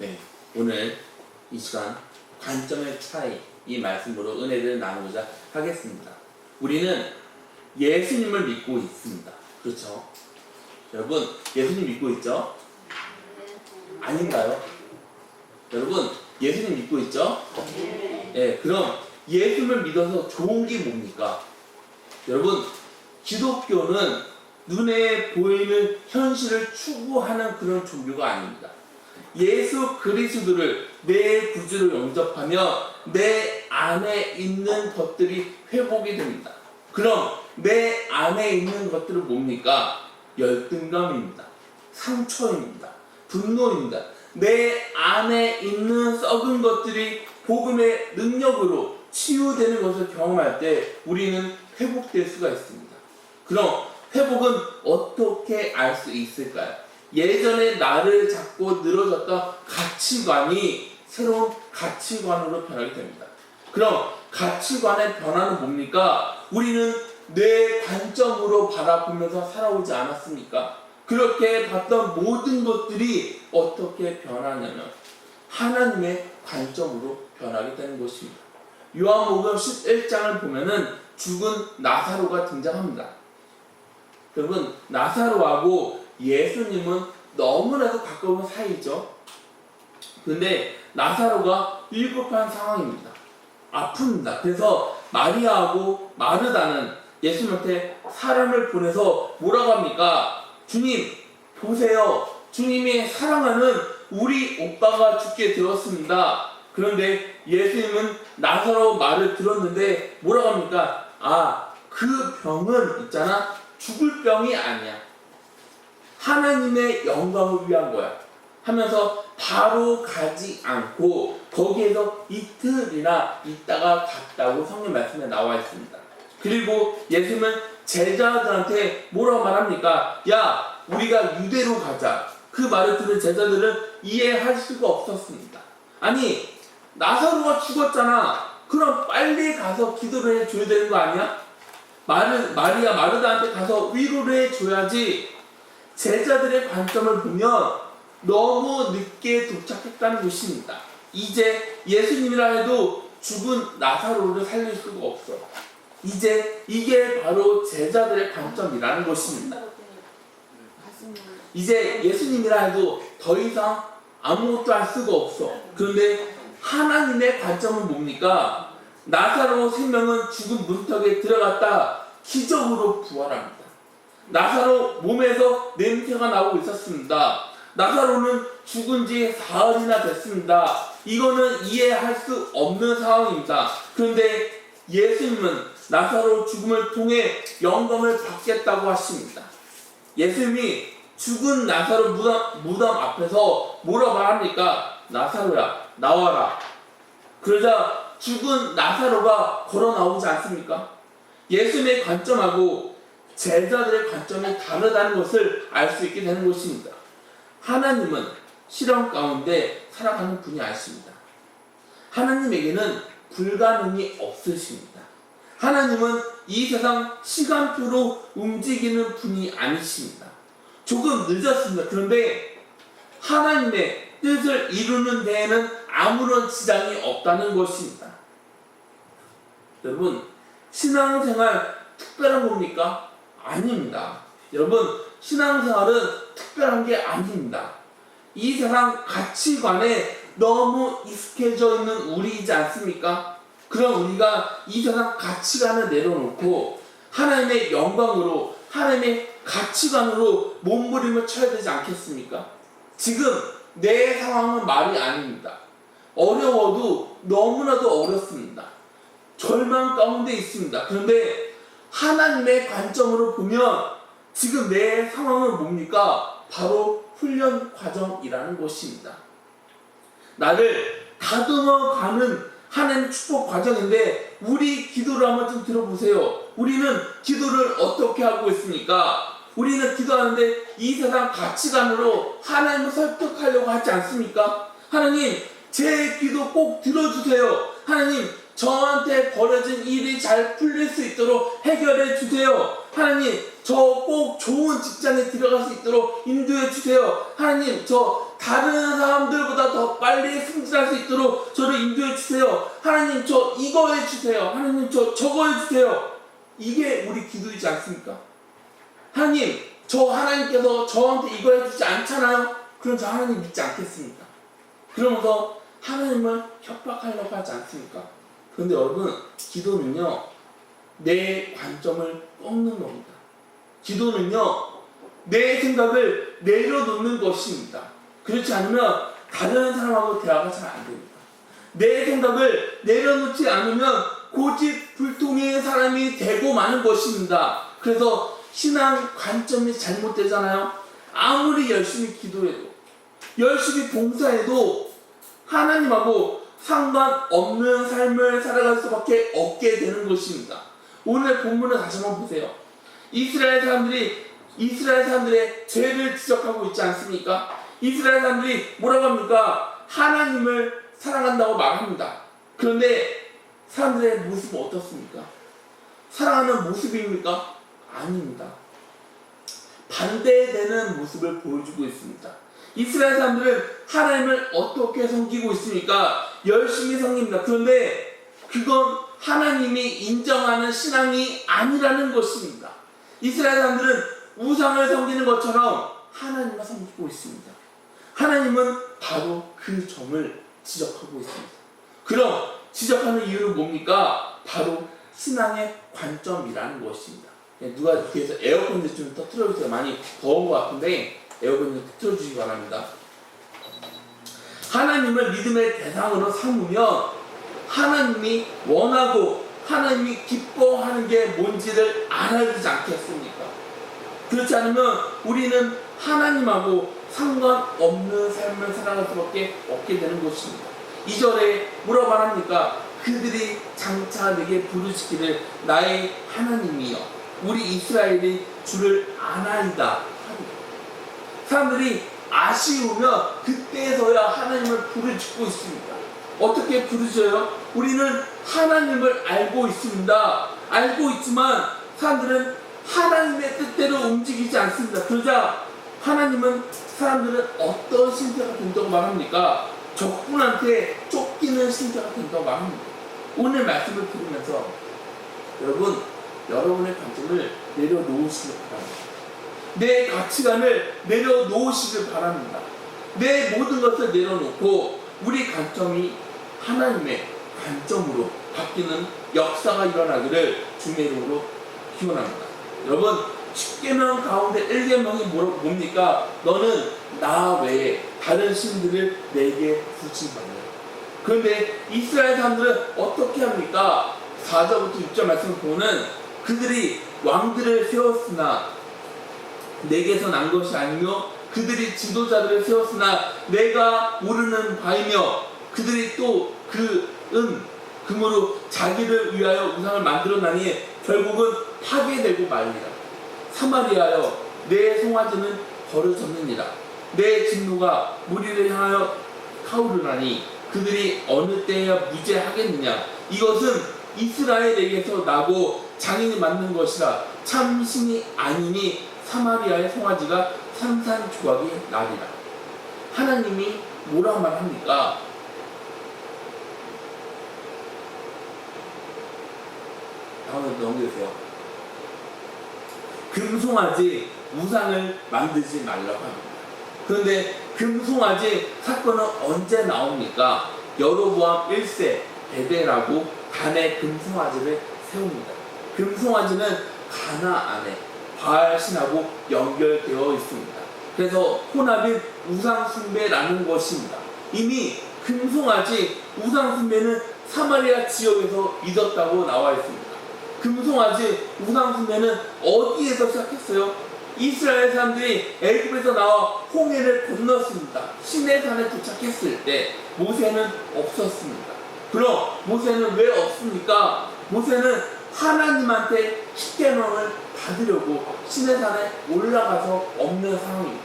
네, 오늘 이 시간 관점의 차이 이 말씀으로 은혜를 나누고자 하겠습니다. 우리는 예수님을 믿고 있습니다. 그렇죠? 여러분, 예수님 믿고 있죠? 아닌가요? 여러분, 예수님 믿고 있죠? 네, 그럼 예수님을 믿어서 좋은 게 뭡니까? 여러분, 기독교는 눈에 보이는 현실을 추구하는 그런 종교가 아닙니다. 예수 그리스도를 내 구주로 영접하며 내 안에 있는 것들이 회복이 됩니다. 그럼 내 안에 있는 것들은 뭡니까? 열등감입니다. 상처입니다. 분노입니다. 내 안에 있는 썩은 것들이 복음의 능력으로 치유되는 것을 경험할 때 우리는 회복될 수가 있습니다. 그럼 회복은 어떻게 알 수 있을까요? 예전에 나를 잡고 늘어졌던 가치관이 새로운 가치관으로 변하게 됩니다. 그럼 가치관의 변화는 뭡니까? 우리는 내 관점으로 바라보면서 살아오지 않았습니까? 그렇게 봤던 모든 것들이 어떻게 변하냐면 하나님의 관점으로 변하게 되는 것입니다. 요한복음 11장을 보면은 죽은 나사로가 등장합니다. 여러분, 나사로하고 예수님은 너무나도 가까운 사이죠. 근데 나사로가 위급한 상황입니다. 아픕니다. 그래서 마리아하고 마르다는 예수님한테 사람을 보내서 뭐라고 합니까? 주님, 보세요. 주님이 사랑하는 우리 오빠가 죽게 되었습니다. 그런데 예수님은 나사로 말을 들었는데 뭐라고 합니까? 그 병은 있잖아. 죽을 병이 아니야. 하나님의 영광을 위한 거야. 하면서 바로 가지 않고 거기에서 이틀이나 있다가 갔다고 성경 말씀에 나와 있습니다. 그리고 예수님은 제자들한테 뭐라고 말합니까? 야, 우리가 유대로 가자. 그 말을 들은 제자들은 이해할 수가 없었습니다. 아니, 나사로가 죽었잖아. 그럼 빨리 가서 기도를 해줘야 되는 거 아니야? 마리아 마르다한테 가서 위로를 해줘야지. 제자들의 관점을 보면 너무 늦게 도착했다는 것입니다. 이제 예수님이라 해도 죽은 나사로를 살릴 수가 없어. 이제 이게 바로 제자들의 관점이라는 것입니다. 이제 예수님이라 해도 더 이상 아무것도 할 수가 없어. 그런데 하나님의 관점은 뭡니까? 나사로 3명은 죽은 문턱에 들어갔다 기적으로 부활합니다. 나사로 몸에서 냄새가 나오고 있었습니다. 나사로는 죽은 지 사흘이나 됐습니다. 이거는 이해할 수 없는 상황입니다. 그런데 예수님은 나사로 죽음을 통해 영광을 받겠다고 하십니다. 예수님이 죽은 나사로 무덤 앞에서 뭐라고 말합니까? 나사로야, 나와라. 그러자 죽은 나사로가 걸어 나오지 않습니까? 예수님의 관점하고 제자들의 관점이 다르다는 것을 알 수 있게 되는 것입니다. 하나님은 실험 가운데 살아가는 분이 아십니다. 하나님에게는 불가능이 없으십니다. 하나님은 이 세상 시간표로 움직이는 분이 아니십니다. 조금 늦었습니다. 그런데 하나님의 뜻을 이루는 데에는 아무런 지장이 없다는 것입니다. 여러분, 신앙생활 특별한 겁니까? 아닙니다. 여러분, 신앙생활은 특별한 게 아닙니다. 이 세상 가치관에 너무 익숙해져 있는 우리이지 않습니까? 그럼 우리가 이 세상 가치관을 내려놓고 하나님의 영광으로, 하나님의 가치관으로 몸부림을 쳐야 되지 않겠습니까? 지금 내 상황은 말이 아닙니다. 어려워도 너무나도 어렵습니다. 절망 가운데 있습니다. 그런데 하나님의 관점으로 보면 지금 내 상황은 뭡니까? 바로 훈련 과정이라는 것입니다. 나를 다듬어가는 하나님의 축복 과정인데 우리 기도를 한번 좀 들어보세요. 우리는 기도를 어떻게 하고 있습니까? 우리는 기도하는데 이 세상 가치관으로 하나님을 설득하려고 하지 않습니까? 하나님, 제 기도 꼭 들어주세요. 하나님, 저한테 벌어진 일이 잘 풀릴 수 있도록 해결해 주세요. 하나님, 저 꼭 좋은 직장에 들어갈 수 있도록 인도해 주세요. 하나님, 저 다른 사람들보다 더 빨리 승진할 수 있도록 저를 인도해 주세요. 하나님 저 이거 해주세요. 하나님 저 저거 해주세요. 이게 우리 기도이지 않습니까? 하나님 저 하나님께서 저한테 이거 해주지 않잖아요. 그럼 저 하나님 믿지 않겠습니까? 그러면서 하나님을 협박하려고 하지 않습니까? 그런데 여러분 기도는요 내 관점을 꺾는 겁니다. 기도는요 내 생각을 내려놓는 것입니다. 그렇지 않으면 다른 사람하고 대화가 잘 안 됩니다. 내 생각을 내려놓지 않으면 고집불통의 사람이 되고 마는 것입니다. 그래서 신앙 관점이 잘못되잖아요. 아무리 열심히 기도해도 열심히 봉사해도 하나님하고 상관없는 삶을 살아갈 수밖에 없게 되는 것입니다. 오늘 본문을 다시 한번 보세요. 이스라엘 사람들의 죄를 지적하고 있지 않습니까? 이스라엘 사람들이 뭐라고 합니까? 하나님을 사랑한다고 말합니다. 그런데 사람들의 모습은 어떻습니까? 사랑하는 모습입니까? 아닙니다. 반대되는 모습을 보여주고 있습니다. 이스라엘 사람들은 하나님을 어떻게 섬기고 있습니까? 열심히 섬깁니다. 그런데 그건 하나님이 인정하는 신앙이 아니라는 것입니다. 이스라엘 사람들은 우상을 섬기는 것처럼 하나님을 섬기고 있습니다. 하나님은 바로 그 점을 지적하고 있습니다. 그럼 지적하는 이유는 뭡니까? 바로 신앙의 관점이라는 것입니다. 누가 뒤에서 에어컨 좀 더 틀어주세요. 많이 더운 것 같은데 에어컨 좀 틀어주시기 바랍니다. 하나님을 믿음의 대상으로 삼으면 하나님이 원하고 하나님이 기뻐하는 게 뭔지를 알아야 되지 않겠습니까? 그렇지 않으면 우리는 하나님하고 상관없는 삶을 살아갈 수밖에 없게 되는 것입니다. 2절에 뭐라고 말합니까? 그들이 장차 내게 부르시기를 나의 하나님이여 우리 이스라엘이 주를 아나이다. 사람들이 아쉬우면 그때서야 하나님을 부르짖고 있습니다. 어떻게 부르짖어요? 우리는 하나님을 알고 있습니다. 알고 있지만 사람들은 하나님의 뜻대로 움직이지 않습니다. 그러자 하나님은 사람들은 어떤 신세가 된다고 말합니까? 적군한테 쫓기는 신세가 된다고 말합니다. 오늘 말씀을 들으면서 여러분의 관점을 내려놓으시길 바랍니다. 내 가치관을 내려놓으시길 바랍니다. 내 모든 것을 내려놓고 우리 관점이 하나님의 관점으로 바뀌는 역사가 일어나기를 주님의 이름으로 기원합니다. 여러분 10계명 가운데 1계명이 뭡니까? 너는 나 외에 다른 신들을 내게 두지 말라. 그런데 이스라엘 사람들은 어떻게 합니까? 4절부터 6절 말씀을 보면 그들이 왕들을 세웠으나 내게서 난 것이 아니며 그들이 지도자들을 세웠으나 내가 모르는 바이며 그들이 또 금으로 자기를 위하여 우상을 만들어나니 결국은 파괴되고 말리라. 사마리아여 내 송아지는 버려졌느니라. 내 진노가 무리를 향하여 타오르나니 그들이 어느 때야 무죄하겠느냐. 이것은 이스라엘에게서 나고 장인이 만든 것이라. 참 신이 아니니 사마리아의 송아지가 산산조각이 나리라. 하나님이 뭐라고 말합니까? 다음에 넘겨주세요. 금송아지 우상을 만들지 말라고 합니다. 그런데 금송아지 사건은 언제 나옵니까? 여로보암 1세 베델하고 단에 금송아지를 세웁니다. 금송아지는 가나안에 바알신하고 연결되어 있습니다. 그래서 혼합인 우상숭배라는 것입니다. 이미 금송아지 우상숭배는 사마리아 지역에서 있었다고 나와 있습니다. 금송아지 우상숭배는 어디에서 시작했어요? 이스라엘 사람들이 애굽에서 나와 홍해를 건넜습니다. 시내산에 도착했을 때 모세는 없었습니다. 그럼 모세는 왜 없습니까? 모세는 하나님한테 십계명을 받으려고 시내산에 올라가서 없는 상황입니다.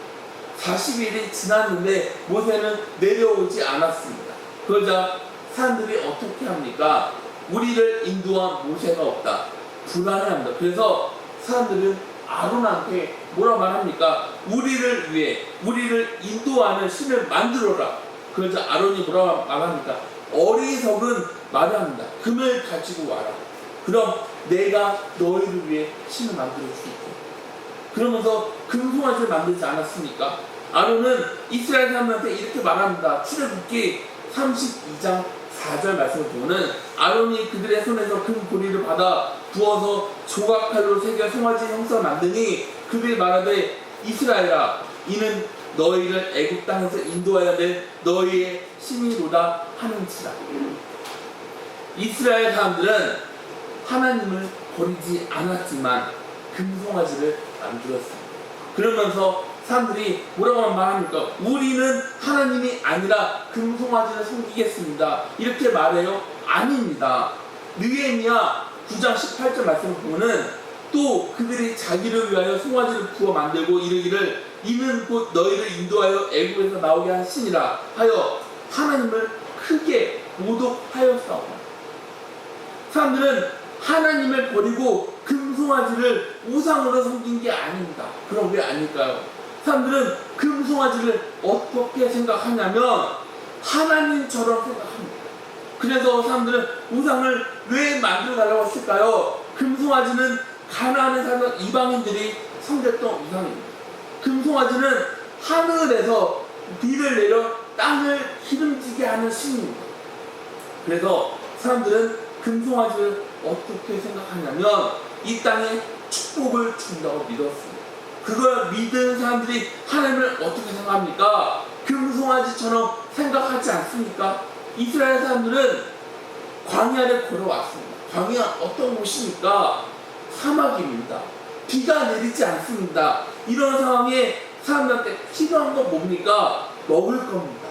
40일이 지났는데 모세는 내려오지 않았습니다. 그러자 사람들이 어떻게 합니까? 우리를 인도한 모세가 없다. 불안해합니다. 그래서 사람들은 아론한테 뭐라 말합니까? 우리를 위해 우리를 인도하는 신을 만들어라. 그래서 아론이 뭐라 말합니까? 어리석은 말을 합니다. 금을 가지고 와라. 그럼 내가 너희를 위해 신을 만들어 줄게. 그러면서 금송아지를 만들지 않았습니까? 아론은 이스라엘 사람들한테 이렇게 말합니다. 출애굽기 32장 4절 말씀을 보면 아론이 그들의 손에서 금고리를 받아 부어서 조각칼로 새겨 송아지 형상을 만드니 그들이 말하되 이스라엘아 이는 너희를 애굽 땅에서 인도하여 낼 너희의 신이로다 하는지라. 이스라엘 사람들은 하나님을 버리지 않았지만 금송아지를 만들었습니다. 그러면서 사람들이 뭐라고 말합니까? 우리는 하나님이 아니라 금송아지를 섬기겠습니다. 이렇게 말해요? 아닙니다. 느헤미야 9장 18절 말씀을 보면은 또 그들이 자기를 위하여 송아지를 구워 만들고 이르기를 이는 곧 너희를 인도하여 애굽에서 나오게 한 신이라 하여 하나님을 크게 모독하였사오니. 사람들은 하나님을 버리고 금송아지를 우상으로 섬긴 게 아닙니다. 그럼 왜 아닐까요? 사람들은 금송아지를 어떻게 생각하냐면 하나님처럼 생각합니다. 그래서 사람들은 우상을 왜 만들어 달라고 했을까요? 금송아지는 가나안에 사는 이방인들이 섬겼던 우상입니다. 금송아지는 하늘에서 비를 내려 땅을 기름지게 하는 신입니다. 그래서 사람들은 금송아지를 어떻게 생각하냐면 이 땅에 축복을 준다고 믿었습니다. 그걸 믿은 사람들이 하나님을 어떻게 생각합니까? 금송아지처럼 생각하지 않습니까? 이스라엘 사람들은 광야를 걸어왔습니다. 광야 어떤 곳입니까? 사막입니다. 비가 내리지 않습니다. 이런 상황에 사람들한테 필요한 건 뭡니까? 먹을 겁니다.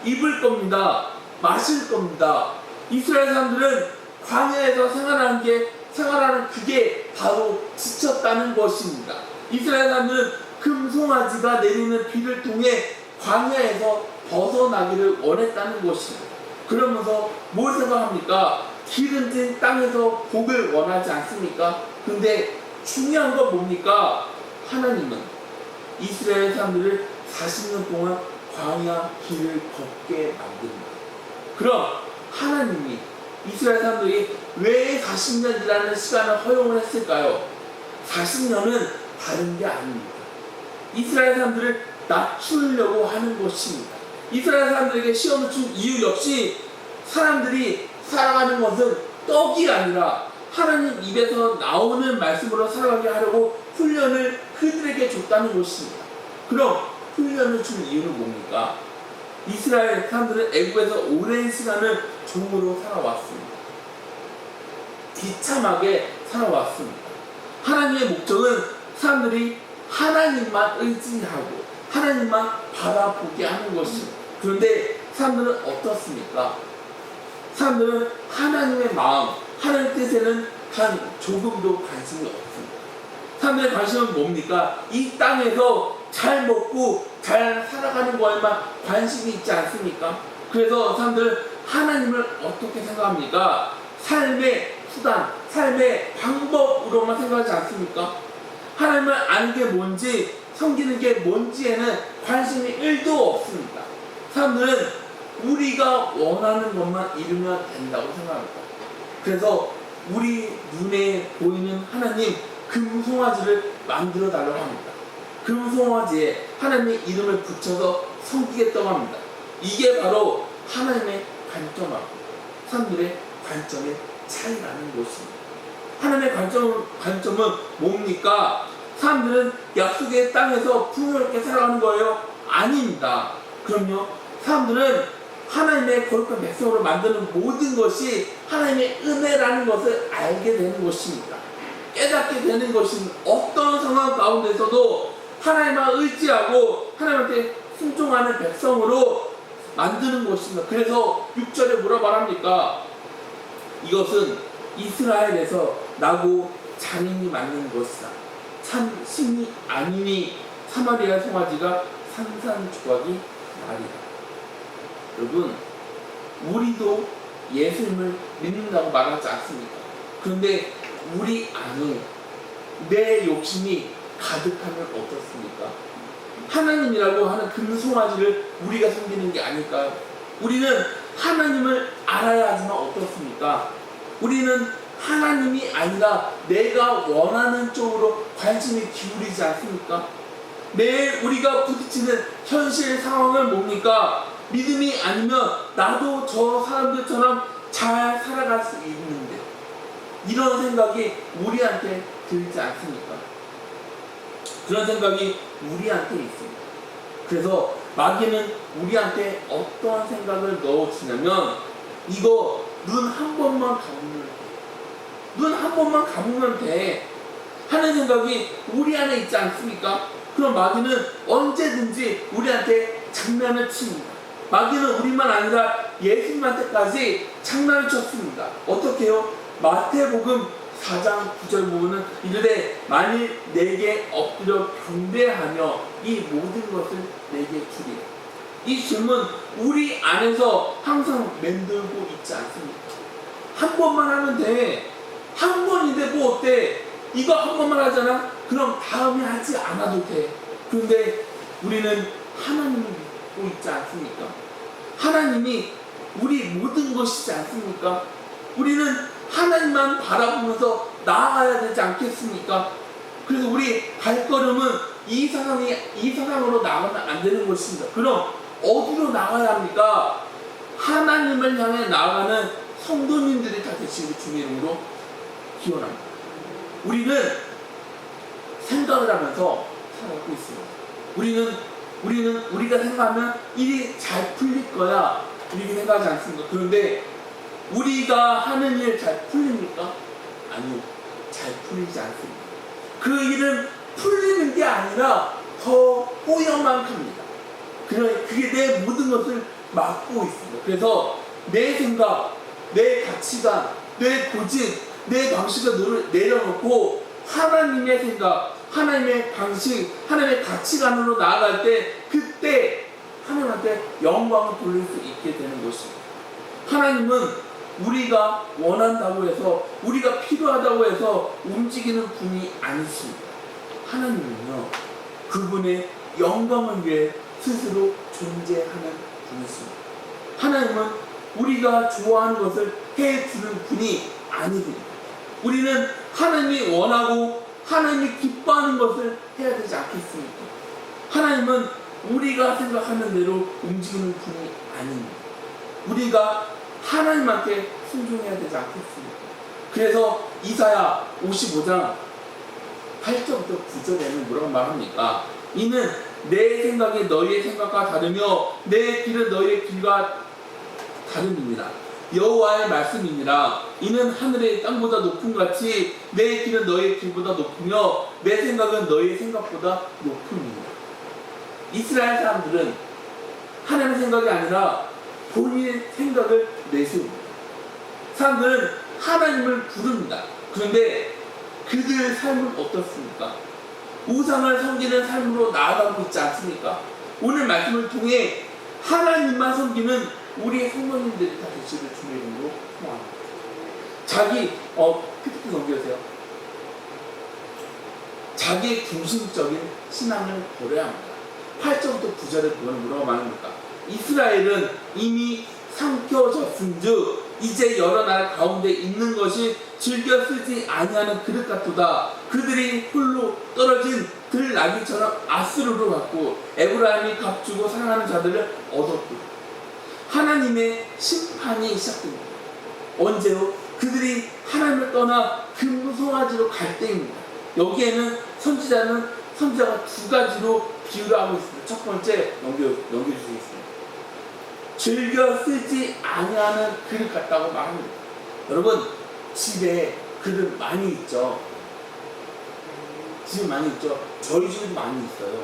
입을 겁니다. 마실 겁니다. 이스라엘 사람들은 광야에서 생활하는 그게 바로 지쳤다는 것입니다. 이스라엘 사람들은 금송아지가 내리는 비를 통해 광야에서 벗어나기를 원했다는 것입니다. 그러면서 뭘 생각합니까? 기름진 땅에서 복을 원하지 않습니까? 근데 중요한 건 뭡니까? 하나님은 이스라엘 사람들을 40년 동안 광야 길을 걷게 만듭니다. 그럼 하나님이 이스라엘 사람들이 왜 40년이라는 시간을 허용을 했을까요? 40년은 다른 게 아닙니다. 이스라엘 사람들을 낮추려고 하는 것입니다. 이스라엘 사람들에게 시험을 준 이유 역시 사람들이 살아가는 것은 떡이 아니라 하나님 입에서 나오는 말씀으로 살아가게 하려고 훈련을 그들에게 줬다는 것입니다. 그럼 훈련을 준 이유는 뭡니까? 이스라엘 사람들은 애굽에서 오랜 시간을 종으로 살아왔습니다. 비참하게 살아왔습니다. 하나님의 목적은 사람들이 하나님만 의지하고 하나님만 바라보게 하는 것입니다. 그런데 사람들은 어떻습니까? 사람들은 하나님의 마음, 하나님의 뜻에는 단 조금도 관심이 없습니다. 사람들의 관심은 뭡니까? 이 땅에서 잘 먹고 잘 살아가는 거에만 관심이 있지 않습니까? 그래서 사람들은 하나님을 어떻게 생각합니까? 삶의 수단, 삶의 방법으로만 생각하지 않습니까? 하나님을 아는 게 뭔지, 섬기는 게 뭔지에는 관심이 1도 없습니다. 사람들은 우리가 원하는 것만 이루면 된다고 생각합니다. 그래서 우리 눈에 보이는 하나님 금송아지를 만들어 달라고 합니다. 금송아지에 하나님의 이름을 붙여서 섬기겠다고 합니다. 이게 바로 하나님의 관점하고 사람들의 관점의 차이라는 것입니다. 하나님의 관점은 뭡니까? 사람들은 약속의 땅에서 풍요롭게 살아가는 거예요? 아닙니다. 그럼요, 사람들은 하나님의 거룩한 백성으로 만드는 모든 것이 하나님의 은혜라는 것을 알게 되는 것입니다. 깨닫게 되는 것입니다. 어떤 상황 가운데서도 하나님만 의지하고 하나님한테 순종하는 백성으로 만드는 것입니다. 그래서 6절에 뭐라 말합니까? 이것은 이스라엘에서 나고 잔인이 맞는 것이다. 참 신이 아니니 사마리아 송아지가 산산조각이 말이다. 여러분, 우리도 예수님을 믿는다고 말하지 않습니까? 그런데 우리 안에 내 욕심이 가득하면 어떻습니까? 하나님이라고 하는 금송아지를 우리가 섬기는 게 아닐까요? 우리는 하나님을 알아야 하지만 어떻습니까? 우리는 하나님이 아니라 내가 원하는 쪽으로 관심이 기울이지 않습니까? 매일 우리가 부딪히는 현실 상황은 뭡니까? 믿음이 아니면 나도 저 사람들처럼 잘 살아갈 수 있는데, 이런 생각이 우리한테 들지 않습니까? 그런 생각이 우리한테 있습니다. 그래서 마귀는 우리한테 어떠한 생각을 넣어주냐면, 이거 눈 한 번만 감으면 돼, 눈 한 번만 감으면 돼 하는 생각이 우리 안에 있지 않습니까? 그럼 마귀는 언제든지 우리한테 장난을 칩니다. 마귀는 우리만 아니라 예수님한테까지 장난을 쳤습니다. 어떻게 해요? 마태복음 4장 9절 보면은 이르되 만일 내게 엎드려 경배하며 이 모든 것을 내게 주리라. 이 질문 우리 안에서 항상 맴돌고 있지 않습니까? 한 번만 하면 돼. 한 번인데 뭐 어때? 이거 한 번만 하잖아? 그럼 다음에 하지 않아도 돼. 그런데 우리는 하나님을 믿고 있지 않습니까? 하나님이 우리 모든 것이지 않습니까? 우리는 하나님만 바라보면서 나아가야 되지 않겠습니까? 그래서 우리 발걸음은 이 세상으로 나가면 안 되는 것입니다. 그럼 어디로 나가야 합니까? 하나님을 향해 나아가는 성도님들이 다 되시길 주님의 이름으로 기원합니다. 우리는 생각을 하면서 살아가고 있습니다. 우리가 생각하면 일이 잘 풀릴 거야, 이렇게 생각하지 않습니까? 그런데 우리가 하는 일 잘 풀립니까? 아니요, 잘 풀리지 않습니다. 그 일은 풀리는 게 아니라 더 꼬여만 합니다. 그게 내 모든 것을 막고 있습니다. 그래서 내 생각, 내 가치관, 내 고집, 내 방식을 내려놓고 하나님의 생각, 하나님의 방식, 하나님의 가치관으로 나아갈 때, 그때 하나님한테 영광을 돌릴 수 있게 되는 것입니다. 하나님은 우리가 원한다고 해서, 우리가 필요하다고 해서 움직이는 분이 아니십니다. 하나님은요, 그분의 영광을 위해 스스로 존재하는 분이십니다. 하나님은 우리가 좋아하는 것을 해주는 분이 아닙니다. 우리는 하나님이 원하고 하나님이 기뻐하는 것을 해야 되지 않겠습니까? 하나님은 우리가 생각하는 대로 움직이는 분이 아닙니다. 우리가 하나님한테 순종해야 되지 않겠습니까? 그래서 이사야 55장 8절부터 9절에는 뭐라고 말합니까? 이는 내 생각이 너희의 생각과 다르며 내 길은 너희의 길과 다름이니라. 여호와의 말씀이니라. 이는 하늘의 땅보다 높음 같이 내 길은 너희의 길보다 높으며 내 생각은 너희의 생각보다 높음이니라. 이스라엘 사람들은 하나님의 생각이 아니라 본인의 생각을 내세웁니다. 사람들은 하나님을 부릅니다. 그런데 그들의 삶은 어떻습니까? 우상을 섬기는 삶으로 나아가고 있지 않습니까? 오늘 말씀을 통해 하나님만 섬기는 우리의 성도님들이 다 되시길 주님의 이름으로 소망합니다. PPT 넘겨주세요. 자기 중심적인 신앙을 버려야 합니다. 8절부터 9절에 보면 뭐라고 말합니까? 이스라엘은 이미 삼켜졌은즉 이제 여러 나라 가운데 있는 것이 즐겨 쓰지 아니하는 그릇 같도다. 그들이 홀로 떨어진 들나귀처럼 아스루로 갔고 에브라임이 값주고 사랑하는 자들을 얻었고. 하나님의 심판이 시작됩니다. 언제요? 그들이 하나님을 떠나 금송아지로 갈 때입니다. 여기에는 선지자가 두 가지로 비유를 하고 있습니다. 첫 번째 넘겨주시겠습니다. 즐겨 쓰지 아니하는 그릇 같다고 말합니다. 여러분, 집에 그릇 많이 있죠? 집에 많이 있죠? 저희 집에도 많이 있어요.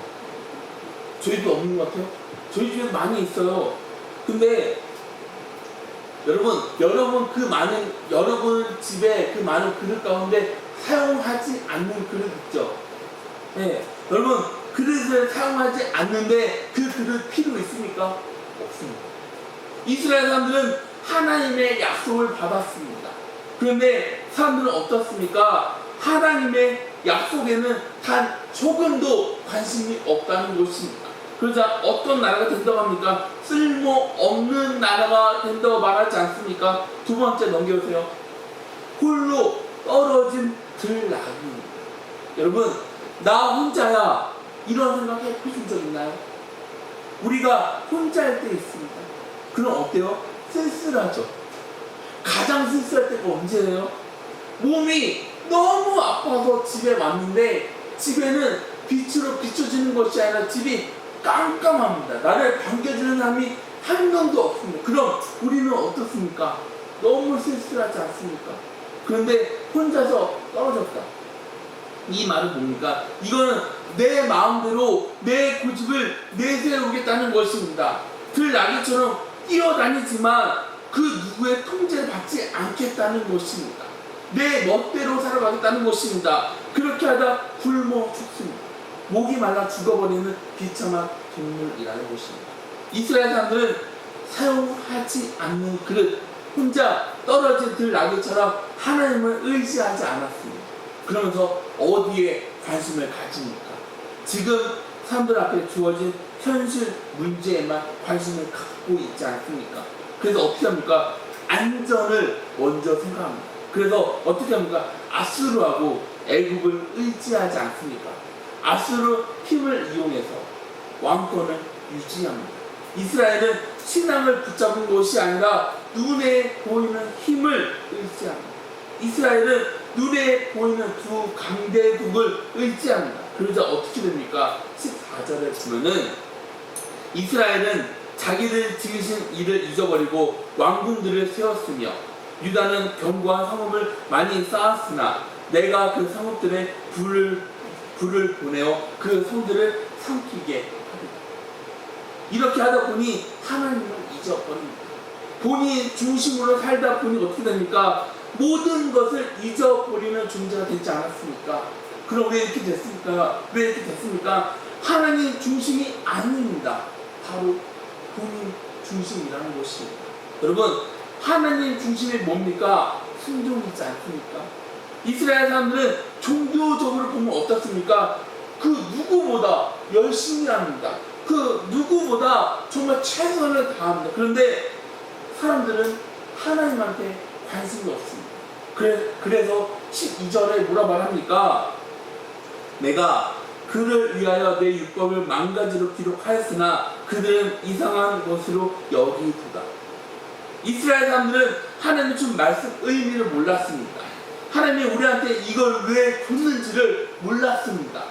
저희도 없는 것 같아요? 저희 집에도 많이 있어요. 근데 여러분 집에 그 많은 그릇 가운데 사용하지 않는 그릇 있죠? 네. 여러분, 그릇을 사용하지 않는데 그 그릇 필요 있습니까? 없습니다. 이스라엘 사람들은 하나님의 약속을 받았습니다. 그런데 사람들은 어떻습니까? 하나님의 약속에는 단 조금도 관심이 없다는 것입니다. 그러자 어떤 나라가 된다고 합니까? 쓸모없는 나라가 된다고 말하지 않습니까? 두 번째 넘겨보세요. 홀로 떨어진 들나귀입니다. 여러분, 나 혼자야, 이런 생각 해보신 적 있나요? 우리가 혼자일 때 있습니다. 그럼 어때요? 쓸쓸하죠. 가장 쓸쓸할 때가 언제예요? 몸이 너무 아파서 집에 왔는데 집에는 빛으로 비춰지는 것이 아니라 집이 깜깜합니다. 나를 반겨주는 사람이 한 명도 없습니다. 그럼 우리는 어떻습니까? 너무 쓸쓸하지 않습니까? 그런데 혼자서 떨어졌다. 이 말은 뭡니까? 이거는 내 마음대로 내 고집을 내세우겠다는 것입니다. 들나귀처럼 뛰어다니지만 그 누구의 통제를 받지 않겠다는 것입니다. 내 멋대로 살아가겠다는 것입니다. 그렇게 하다 굶어 죽습니다. 목이 말라 죽어버리는 비참한 동물이라는 것입니다. 이스라엘 사람들은 사용하지 않는 그릇, 혼자 떨어진 들나귀처럼 하나님을 의지하지 않았습니다. 그러면서 어디에 관심을 가집니까? 지금 사람들 앞에 주어진 현실 문제에만 관심을 갖고 있지 않습니까? 그래서 어떻게 합니까? 안전을 먼저 생각합니다. 그래서 어떻게 합니까? 아수르하고 애굽을 의지하지 않습니까? 아수르 힘을 이용해서 왕권을 유지합니다. 이스라엘은 신앙을 붙잡은 것이 아니라 눈에 보이는 힘을 의지합니다. 이스라엘은 눈에 보이는 두 강대국을 의지합니다. 그러자 어떻게 됩니까? 14절에 보면은 이스라엘은 자기들 지으신 일을 잊어버리고 왕궁들을 세웠으며 유다는 견고한 성읍을 많이 쌓았으나 내가 그 성읍들에 불을 보내어 그 성들을 삼키게 하리라. 이렇게 하다 보니 하나님을 잊어버립니다. 본인 중심으로 살다 보니 어떻게 됩니까? 모든 것을 잊어버리는 존재가 되지 않았습니까? 그럼 왜 이렇게 됐습니까? 왜 이렇게 됐습니까? 하나님 중심이 아닙니다. 바로 본인 중심이라는 것입니다. 여러분, 하나님 중심이 뭡니까? 순종이지 않습니까? 이스라엘 사람들은 종교적으로 보면 어떻습니까? 그 누구보다 열심히 합니다. 그 누구보다 정말 최선을 다합니다. 그런데 사람들은 하나님한테 관심이 없습니다. 그래서 12절에 뭐라 말합니까? 내가 그를 위하여 내 율법을 만가지로 기록하였으나 그들은 이상한 것으로 여기도다. 이스라엘 사람들은 하나님의 준 말씀 의미를 몰랐습니다. 하나님이 우리한테 이걸 왜 줬는지를 몰랐습니다.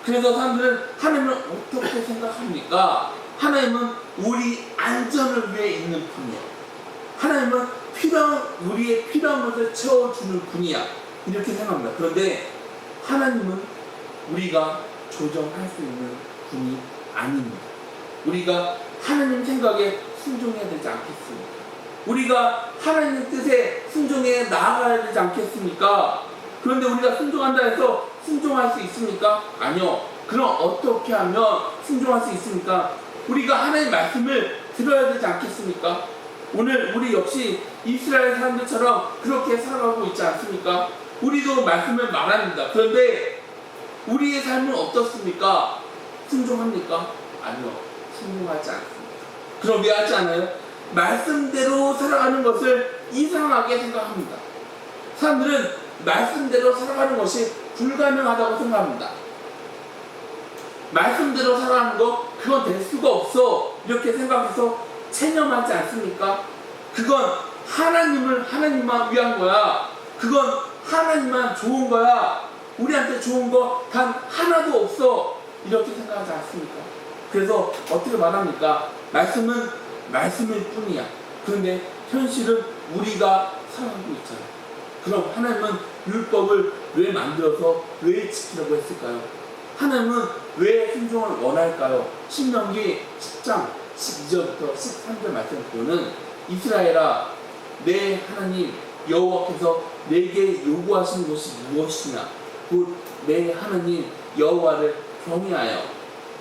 그래서 사람들은 하나님을 어떻게 생각합니까? 하나님은 우리 안전을 위해 있는 분이야. 하나님은 우리의 필요한 것을 채워주는 분이야. 이렇게 생각합니다. 그런데 하나님은 우리가 조정할 수 있는 분이 아닙니다. 우리가 하나님 생각에 순종해야 되지 않겠습니까? 우리가 하나님의 뜻에 순종해 나아가야 되지 않겠습니까? 그런데 우리가 순종한다 해서 순종할 수 있습니까? 아니요. 그럼 어떻게 하면 순종할 수 있습니까? 우리가 하나님의 말씀을 들어야 되지 않겠습니까? 오늘 우리 역시 이스라엘 사람들처럼 그렇게 살아가고 있지 않습니까? 우리도 말씀을 말합니다. 그런데 우리의 삶은 어떻습니까? 순종합니까? 아니요. 순종하지 않습니다. 그럼 왜 하지 않아요? 말씀대로 살아가는 것을 이상하게 생각합니다. 사람들은 말씀대로 살아가는 것이 불가능하다고 생각합니다. 말씀대로 살아가는 거 그건 될 수가 없어 이렇게 생각해서 체념하지 않습니까? 그건 하나님만 위한 거야. 그건 하나님만 좋은 거야. 우리한테 좋은 거 단 하나도 없어 이렇게 생각하지 않습니까? 그래서 어떻게 말합니까? 말씀은 말씀일 뿐이야. 그런데 현실은 우리가 살아가고 있잖아요. 그럼 하나님은 율법을 왜 만들어서 왜 지키려고 했을까요? 하나님은 왜 순종을 원할까요? 신명기 10장 12절부터 13절 말씀 보면 이스라엘아 내 하나님 여호와께서 내게 요구하시는 것이 무엇이냐 곧 내 하나님 여호와를 경외하여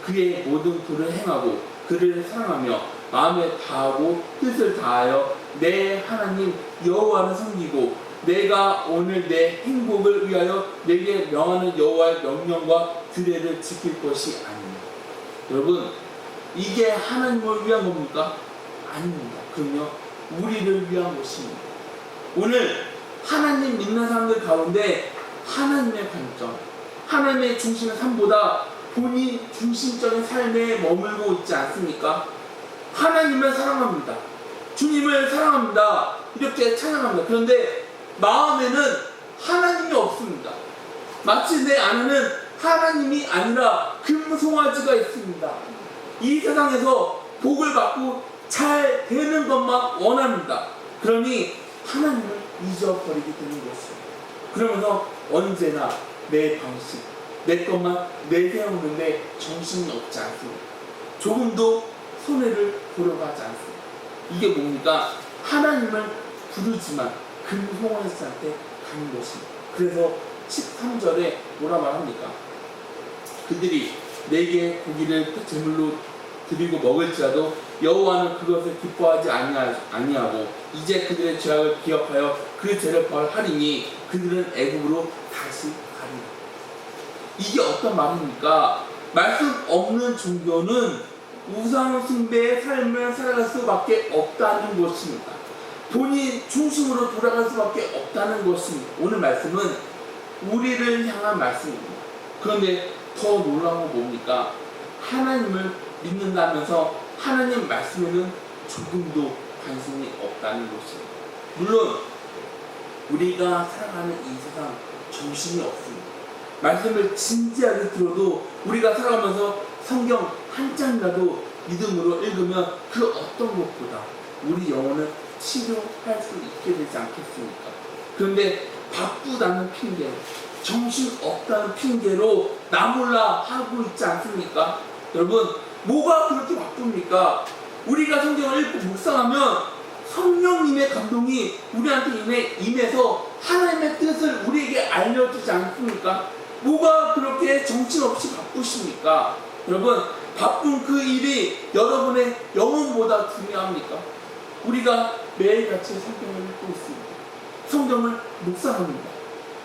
그의 모든 도를 행하고 그를 사랑하며 마음에 다하고 뜻을 다하여 내 하나님 여호와를 섬기고 내가 오늘 내 행복을 위하여 내게 명하는 여호와의 명령과 규례를 지킬 것이 아니냐. 여러분, 이게 하나님을 위한 겁니까? 아닙니다. 그럼요, 우리를 위한 것입니다. 오늘 하나님 믿는 사람들 가운데 하나님의 관점, 하나님의 중심의 삶보다 본인 중심적인 삶에 머물고 있지 않습니까? 하나님을 사랑합니다. 주님을 사랑합니다. 이렇게 찬양합니다. 그런데 마음에는 하나님이 없습니다. 마치 내 안에는 하나님이 아니라 금송아지가 있습니다. 이 세상에서 복을 받고 잘 되는 것만 원합니다. 그러니 하나님을 잊어버리게 되는 것입니다. 그러면서 언제나 내 방식, 내 것만 내세우는데 정신이 없지 않습니다. 조금도 손해를 보려고 하지 않습니다. 이게 뭡니까? 하나님을 부르지만 금송아지한테 가는 것입니다. 그래서 13절에 뭐라 말합니까? 그들이 내게 고기를 제물로 드리고 먹을지라도 여호와는 그것을 기뻐하지 아니하고 이제 그들의 죄악을 기억하여 그 죄를 벌하리니 그들은 애굽으로 다시 가리라. 이게 어떤 말입니까? 말씀 없는 종교는 우상 숭배의 삶을 살아갈 수밖에 없다는 것입니다. 본인 중심으로 돌아갈 수밖에 없다는 것입니다. 오늘 말씀은 우리를 향한 말씀입니다. 그런데 더 놀라운 건 뭡니까? 하나님을 믿는다면서 하나님 말씀에는 조금도 관심이 없다는 것입니다. 물론 우리가 살아가는 이 세상 정신이 없습니다. 말씀을 진지하게 들어도 우리가 살아가면서 성경 한 장이라도 믿음으로 읽으면 그 어떤 것보다 우리 영혼을 치료할 수 있게 되지 않겠습니까? 그런데 바쁘다는 핑계, 정신 없다는 핑계로 나 몰라 하고 있지 않습니까? 여러분, 뭐가 그렇게 바쁩니까? 우리가 성경을 읽고 묵상하면 성령님의 감동이 우리한테 임해서 하나님의 뜻을 우리에게 알려주지 않습니까? 뭐가 그렇게 정신없이 바쁘십니까? 여러분, 바쁜 그 일이 여러분의 영혼보다 중요합니까? 우리가 매일같이 성경을 읽고 있습니다. 성경을 묵상합니다.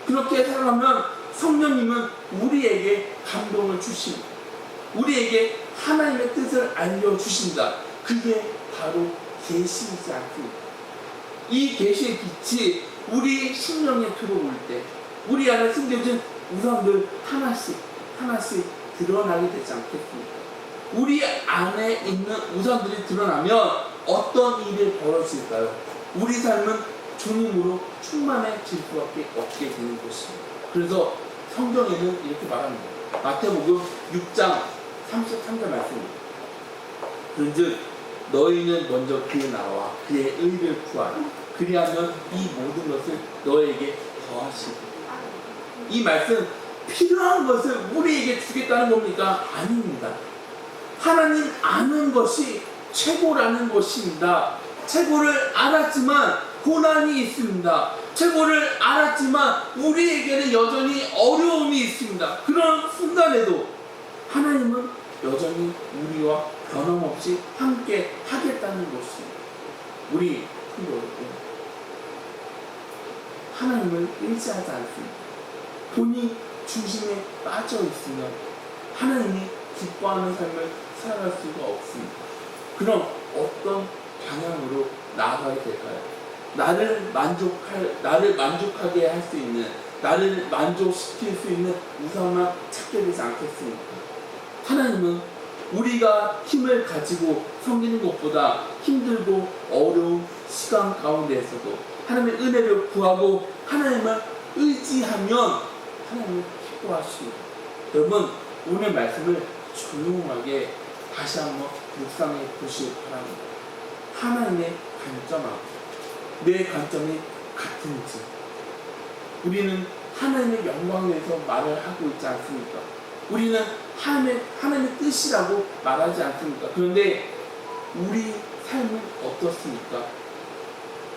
그렇게 살아가면 성령님은 우리에게 감동을 주십니다. 우리에게 하나님의 뜻을 알려주신다. 그게 바로 계시이지 않습니까? 이 계시의 빛이 우리 심령에 들어올 때 우리 안에 숨겨진 우상들 하나씩 드러나게 되지 않겠습니까? 우리 안에 있는 우상들이 드러나면 어떤 일이 벌어질까요? 우리 삶은 주님으로 충만해질 수밖에 없게 되는 것입니다. 그래서 성경에는 이렇게 말합니다. 마태복음 6장 33절 말씀입니다. 그런즉 너희는 먼저 그의 나라와 그의 의를 구하라. 그리하면 이 모든 것을 너에게 더하시리라. 이 말씀, 필요한 것을 우리에게 주겠다는 겁니까? 아닙니다. 하나님 아는 것이 최고라는 것입니다. 최고를 알았지만 고난이 있습니다. 최고를 알았지만 우리에게는 여전히 어려움이 있습니다. 그런 순간에도 하나님은 여전히 우리와 변함없이 함께 하겠다는 것입니다. 우리 성도 하나님을 의지하지 않습니다. 본인 중심에 빠져 있으면 하나님이 기뻐하는 삶을 살아갈 수가 없습니다. 그럼 어떤 방향으로 나아가게 될까요? 나를 만족하게 할 수 있는, 나를 만족시킬 수 있는 우상만 찾게 되지 않겠습니까? 하나님은 우리가 힘을 가지고 섬기는 것보다 힘들고 어려운 시간 가운데에서도 하나님의 은혜를 구하고 하나님을 의지하면 하나님을 기뻐하십니다. 여러분, 오늘 말씀을 조용하게 다시 한번 묵상해 보시기 바랍니다. 하나님의 관점하고 내 관점이 같은지, 우리는 하나님의 영광에 대해서 말을 하고 있지 않습니까? 우리는 하나님의 뜻이라고 말하지 않습니까? 그런데 우리 삶은 어떻습니까?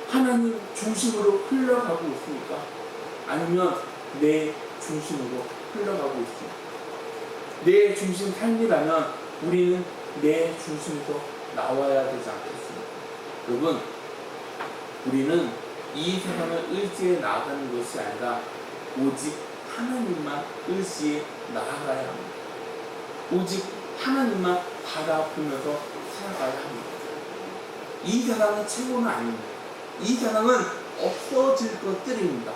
하나님 중심으로 흘러가고 있습니까? 아니면 내 중심으로 흘러가고 있습니까? 내 중심 삶이라면 우리는 내 중심에서 나와야 되지 않겠습니까? 여러분, 우리는 이 세상을 의지해 나아가는 것이 아니라 오직 하나님만 의지해 나아가야 합니다. 오직 하나님만 바라보면서 살아가야 합니다. 이 세상은 최고는 아닙니다. 이 세상은 없어질 것들입니다.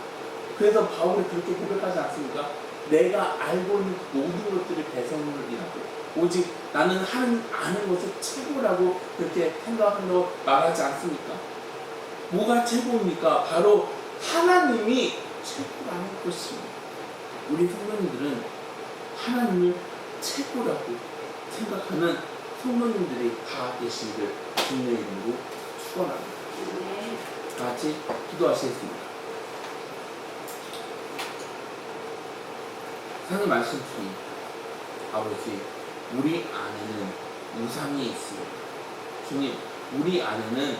그래서 바울이 그렇게 고백하지 않습니까? 내가 알고 있는 모든 것들이 배설물이라고, 오직 나는 하나님 아는 것이 최고라고 그렇게 생각한다고 말하지 않습니까? 뭐가 최고입니까? 바로 하나님이 최고라는 것입니다. 우리 성도님들은 하나님을 최고라고 생각하는 성도님들이 다 계시기를 주님의 이름으로 축원합니다. 다 같이 기도하시겠습니다. 하나님 말씀 주님, 아버지, 우리 안에는 우상이 있습니다. 주님, 우리 안에는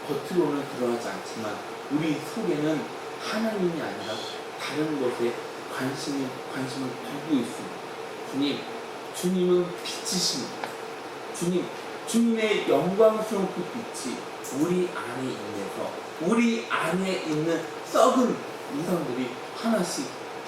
겉으로는 드러나지 않지만 우리 속에는 하나님이 아니라 다른 것에 관심을 두고 있습니다. 주님, 주님은 빛이십니다. 주님, 주님의 영광스러운 그 빛이 우리 안에 임해서 우리 안에 있는 썩은 우상들이 하나씩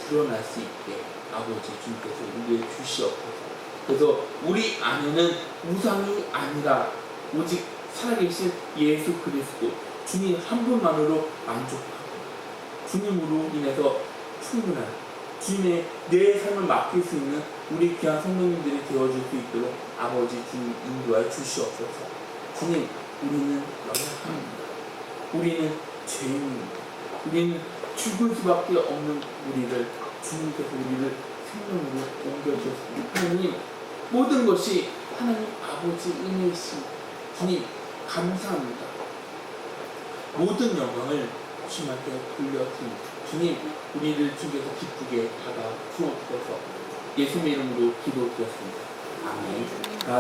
드러날 수 있게 아버지 주님께서 우리에게 주시옵소서. 그래서 우리 안에는 우상이 아니라 오직 살아계신 예수 그리스도 주님 한 분만으로 만족하고 주님으로 인해서 충분한 주님의 내 삶을 맡길 수 있는 우리 귀한 성도님들이 되어줄 수 있도록 아버지 주님 인도하여 주시옵소서. 주님, 우리는 연약합니다. 우리는 죄인입니다. 우리는 죽을 수밖에 없는 우리를 주님께서 우리를 생명으로 옮겨주셨습니다. 하나님, 모든 것이 하나님 아버지 은혜이십니다. 주님, 감사합니다. 모든 영광을 주님께 돌려드립니다. 주님, 우리를 주께서 기쁘게 받아 주옵소서. 예수님의 이름으로 기도드렸습니다. 아멘.